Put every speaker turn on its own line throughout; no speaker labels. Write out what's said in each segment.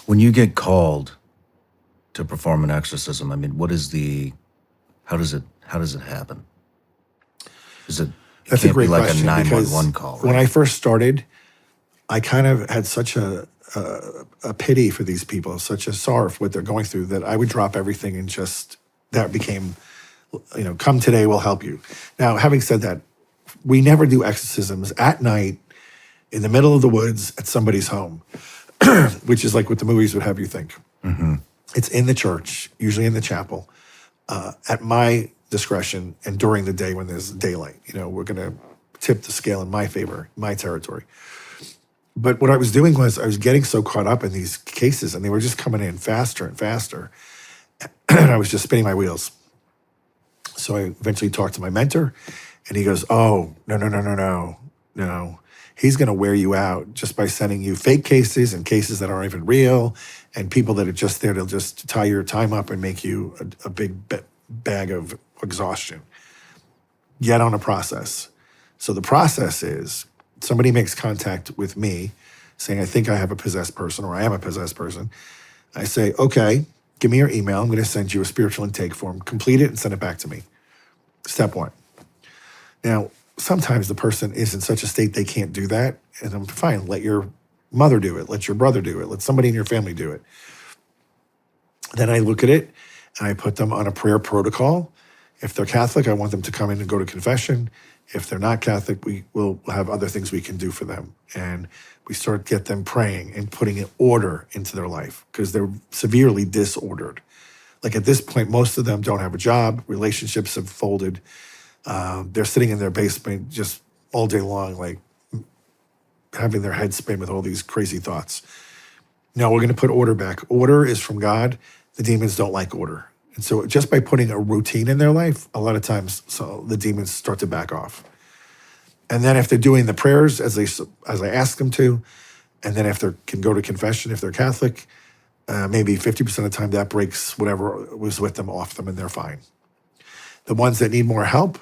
When you get called to perform an exorcism, I mean, how does it happen? Is it
That's a
can't be
great
like a
question, because
911 call,
when I
right?
first started, I kind of had such a pity for these people, such a sorrow for what they're going through, that I would drop everything and just, that became, come today, we'll help you. Now, having said that, we never do exorcisms at night in the middle of the woods at somebody's home, which is like what the movies would have you think. It's in the church, usually in the chapel, at my discretion and during the day when there's daylight. We're going to tip the scale in my favor, my territory. But what I was doing was I was getting so caught up in these cases, and they were just coming in faster and faster. And I was just spinning my wheels. So I eventually talked to my mentor, and he goes, "Oh, no. He's going to wear you out just by sending you fake cases and cases that aren't even real, and people that are just there to just tie your time up and make you a big bag of exhaustion. Get on a process." So the process is somebody makes contact with me saying, "I think I have a possessed person," or "I am a possessed person." I say, "Okay, give me your email. I'm going to send you a spiritual intake form. Complete it and send it back to me." Step one. Now, sometimes the person is in such a state they can't do that. And I'm fine. Let your mother do it. Let your brother do it. Let somebody in your family do it. Then I look at it and I put them on a prayer protocol. If they're Catholic, I want them to come in and go to confession. If they're not Catholic, we will have other things we can do for them. And we get them praying and putting an order into their life, because they're severely disordered. Like at this point, most of them don't have a job. Relationships have folded. They're sitting in their basement just all day long, like having their head spin with all these crazy thoughts. No, we're going to put order back. Order is from God. The demons don't like order. And so just by putting a routine in their life, a lot of times, so the demons start to back off. And then if they're doing the prayers as I ask them to, and then if they can go to confession, if they're Catholic, maybe 50% of the time that breaks whatever was with them off them, and they're fine. The ones that need more help,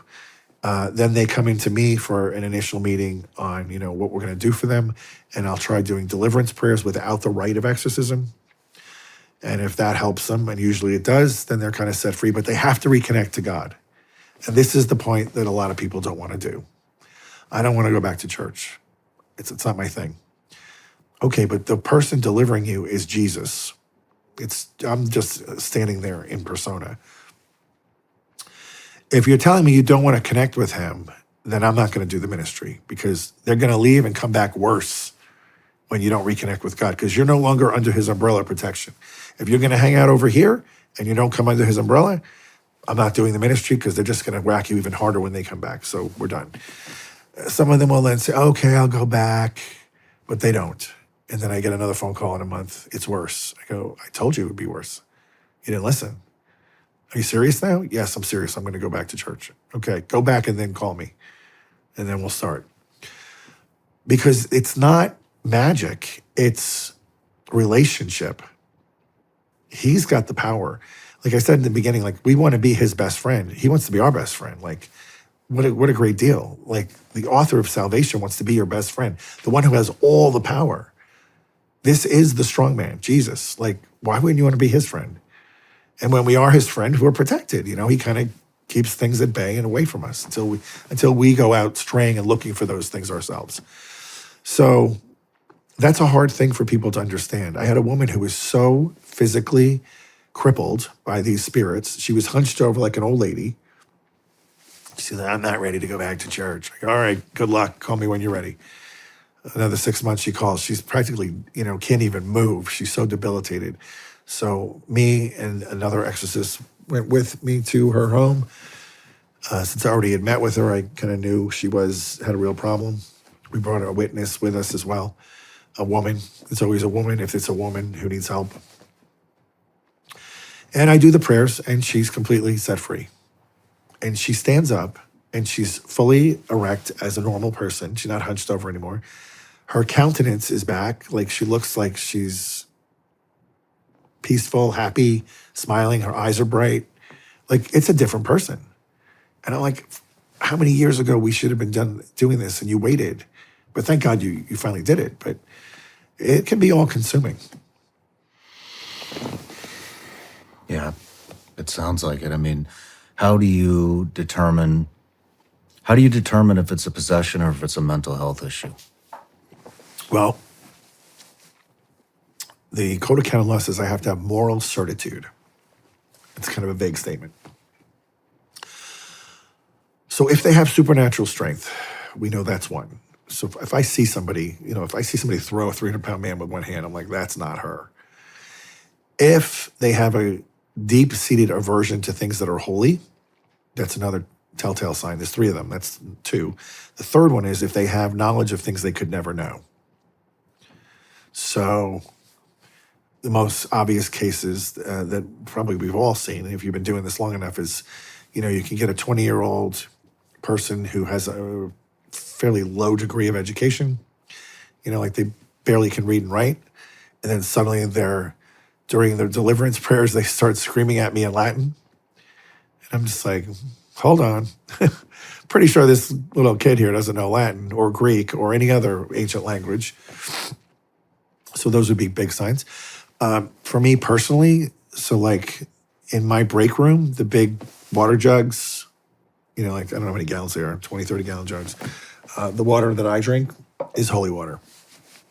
then they come into me for an initial meeting on, what we're going to do for them. And I'll try doing deliverance prayers without the rite of exorcism. And if that helps them, and usually it does, then they're kind of set free, but they have to reconnect to God. And this is the point that a lot of people don't want to do. I don't want to go back to church. It's not my thing. Okay, but the person delivering you is Jesus. I'm just standing there in persona. If you're telling me you don't want to connect with him, then I'm not going to do the ministry, because they're going to leave and come back worse when you don't reconnect with God, because you're no longer under his umbrella protection. If you're going to hang out over here and you don't come under his umbrella, I'm not doing the ministry, because they're just going to whack you even harder when they come back. So we're done. Some of them will then say, "Okay, I'll go back," but they don't. And then I get another phone call in a month. "It's worse." I go, "I told you it would be worse. You didn't listen. Are you serious now?" "Yes, I'm serious. I'm going to go back to church." "Okay, go back and then call me, and then we'll start." Because it's not magic. It's relationship. He's got the power. Like I said in the beginning, like, we want to be his best friend. He wants to be our best friend. Like, what a great deal. Like, the author of salvation wants to be your best friend, the one who has all the power. This is the strong man, Jesus. Like, why wouldn't you want to be his friend? And when we are his friend, we're protected. He kind of keeps things at bay and away from us until we go out straying and looking for those things ourselves. So that's a hard thing for people to understand. I had a woman who was so physically crippled by these spirits. She was hunched over like an old lady. She said, "I'm not ready to go back to church." I go, "All right, good luck. Call me when you're ready." Another 6 months she calls. She's practically, can't even move. She's so debilitated. So me and another exorcist went with me to her home. Since I already had met with her, I kind of knew she had a real problem. We brought a witness with us as well, a woman. It's always a woman if it's a woman who needs help. And I do the prayers, and she's completely set free. And she stands up, and she's fully erect as a normal person. She's not hunched over anymore. Her countenance is back. Like, she looks like she's peaceful, happy, smiling. Her eyes are bright. Like, it's a different person. And I'm like, how many years ago we should have been doing this, and you waited? But thank God you finally did it. But it can be all consuming.
Yeah, it sounds like it. I mean, how do you determine if it's a possession or if it's a mental health issue?
Well, the Code of Canon Law says I have to have moral certitude. It's kind of a vague statement. So if they have supernatural strength, we know that's one. So if I see somebody, if I see somebody throw a 300-pound man with one hand, I'm like, that's not her. If they have a deep-seated aversion to things that are holy, that's another telltale sign. There's 3 of them. That's 2. The third one is if they have knowledge of things they could never know. So the most obvious cases that probably we've all seen, if you've been doing this long enough, is, you can get a 20-year-old person who has a fairly low degree of education, like they barely can read and write. And then suddenly during their deliverance prayers, they start screaming at me in Latin. And I'm just like, hold on. Pretty sure this little kid here doesn't know Latin or Greek or any other ancient language. So those would be big signs. For me personally, so like in my break room, the big water jugs, like I don't know how many gallons they are, 20, 30-gallon jugs. The water that I drink is holy water.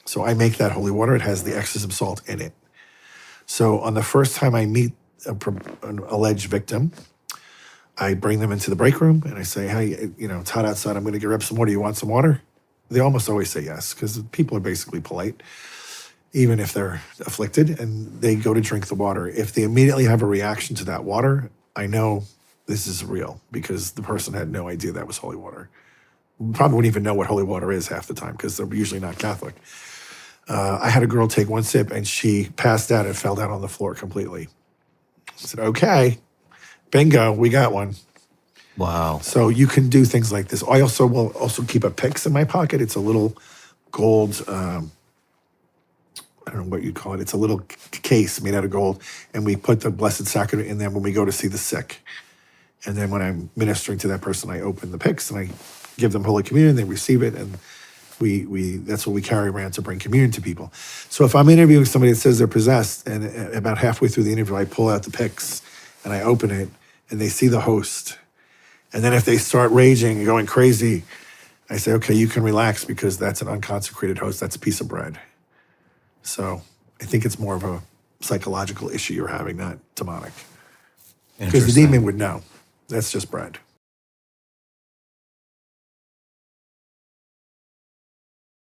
So I make that holy water. It has the exorcism salt in it. So on the first time I meet an alleged victim, I bring them into the break room and I say, hey, it's hot outside. I'm going to grab some water. You want some water? They almost always say yes, because people are basically polite, even if they're afflicted, and they go to drink the water. If they immediately have a reaction to that water, I know this is real, because the person had no idea that was holy water. Probably wouldn't even know what holy water is half the time, because they're usually not Catholic. I had a girl take one sip and she passed out and fell down on the floor completely. I said, okay, bingo, we got one.
Wow.
So you can do things like this. I also will keep a pyx in my pocket. It's a little gold, I don't know what you'd call it. It's a little case made out of gold. And we put the Blessed Sacrament in there when we go to see the sick. And then when I'm ministering to that person, I open the pyx and I give them Holy Communion. They receive it. And we that's what we carry around to bring communion to people. So if I'm interviewing somebody that says they're possessed, and about halfway through the interview, I pull out the pyx and I open it and they see the host. And then if they start raging and going crazy, I say, okay, you can relax, because that's an unconsecrated host. That's a piece of bread. So I think it's more of a psychological issue you're having, not demonic. Because the demon would know. That's just bread.